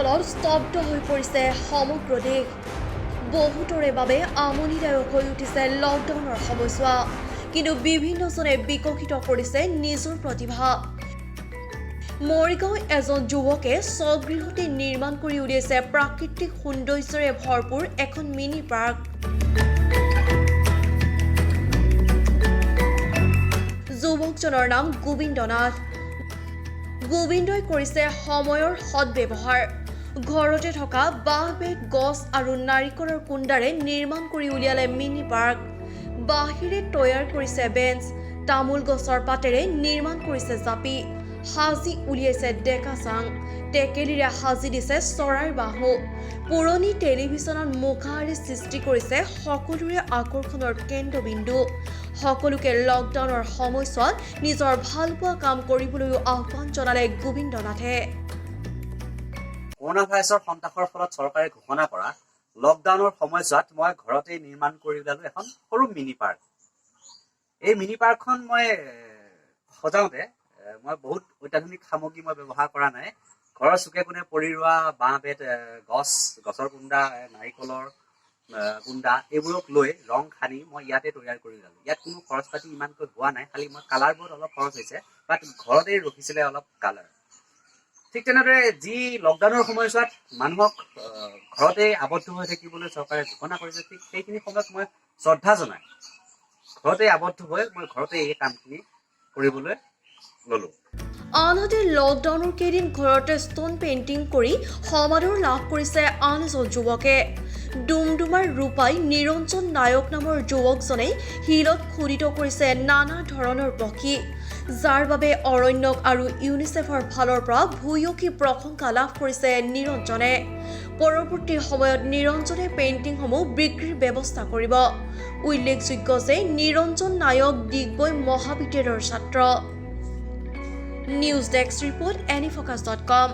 ফলত স্তব্ধ হৈ পৰিছে সমগ্ৰ দেশ। বহুতৰে বাবে আমনিদায়ক হৈ উঠিছে লকডাউনৰ সময়ছোৱা, কিন্তু বিভিন্নজনে বিকশিত কৰিছে নিজৰ প্ৰতিভা। মৰিগাঁও এজন যুৱকে স্বগৃহতে নিৰ্মাণ কৰি উলিয়াইছে প্ৰাকৃতিক সৌন্দৰ্যৰে ভৰপূৰ এখন মিনি পাৰ্ক। যুৱকজনৰ নাম গোবিন্দ নাথ। গোবিন্দই কৰিছে সময়ৰ সদব্যৱহাৰ। ঘৰতে থকা বাঁহ বেত গছ আৰু নাৰিকলৰ কুণ্ডাৰে নিৰ্মাণ কৰি উলিয়ালে মিনি পাৰ্ক। বাঁহেৰে তৈয়াৰ কৰিছে বেঞ্চ, তামোল গছৰ পাতেৰে নিৰ্মাণ কৰিছে জাপি, সাজি উলিয়াইছে ডেকা চাং, টেকেলিৰে সাজি দিছে চৰাইৰ বাহু। পুৰণি টেলিভিছনত মুখাৰে সৃষ্টি কৰিছে সকলোৰে আকৰ্ষণৰ কেন্দ্ৰবিন্দু। সকলোকে লকডাউনৰ সময়ছোৱাত নিজৰ ভালপোৱা কাম কৰিবলৈও আহ্বান জনালে গোবিন্দ নাথে। কৰোনা ভাইৰাছৰ সন্ত্ৰাসৰ ফলত চৰকাৰে ঘোষণা কৰা লকডাউনৰ সময়ছোৱাত মই ঘৰতে নিৰ্মাণ কৰি উলিয়ালো এখন সৰু মিনি পাৰ্ক। এই মিনি পাৰ্কখন মই সজাওঁতে মই বহুত অত্যাধুনিক সামগ্ৰী মই ব্যৱহাৰ কৰা নাই। ঘৰৰ চুকে কোণে পৰি ৰোৱা বাঁহ বেত, গছৰ কুণ্ডা, নাৰিকলৰ কুণ্ডা এইবোৰক লৈ ৰং সানি মই ইয়াতে তৈয়াৰ কৰি উলিয়ালো। ইয়াত কোনো খৰচ পাতি ইমানকৈ হোৱা নাই, খালি মই কালাৰবোৰত অলপ খৰচ হৈছে, বাট ঘৰতেই ৰখিছিলে অলপ কালাৰ। ঠিক তেনেদৰে যি লকডাউনৰ সময়ছোৱাত মানুহক ঘৰতে আবদ্ধ হৈ থাকিবলৈ চৰকাৰে ঘোষণা কৰিছে, ঠিক সেইখিনি সময়ত মই শ্ৰদ্ধা জনাই ঘৰতে আবদ্ধ হৈ মই ঘৰতে এই কামখিনি কৰিবলৈ ললো। আনহাতে লকডাউনৰ কেইদিন ঘৰতে ষ্টোন পেইণ্টিং কৰি সমাদৰ লাভ কৰিছে আন এজন যুৱকে। ডুমডুমাৰ ৰূপাই নিৰঞ্জন নায়ক নামৰ যুৱকজনে শিলত খোদিত কৰিছে নানা ধৰণৰ পক্ষী, যাৰ বাবে অৰণ্যক আৰু ইউনিচেফৰ ফালৰ পৰা ভূয়সী প্ৰশংসা লাভ কৰিছে নিৰঞ্জনে। পৰৱৰ্তী সময়ত নিৰঞ্জনে পেইণ্টিংসমূহ বিক্ৰীৰ ব্যৱস্থা কৰিব। উল্লেখযোগ্য যে নিৰঞ্জন নায়ক ডিগবৈ মহাবিদ্যালয়ৰ ছাত্ৰ। News desk report, anyfocus.com।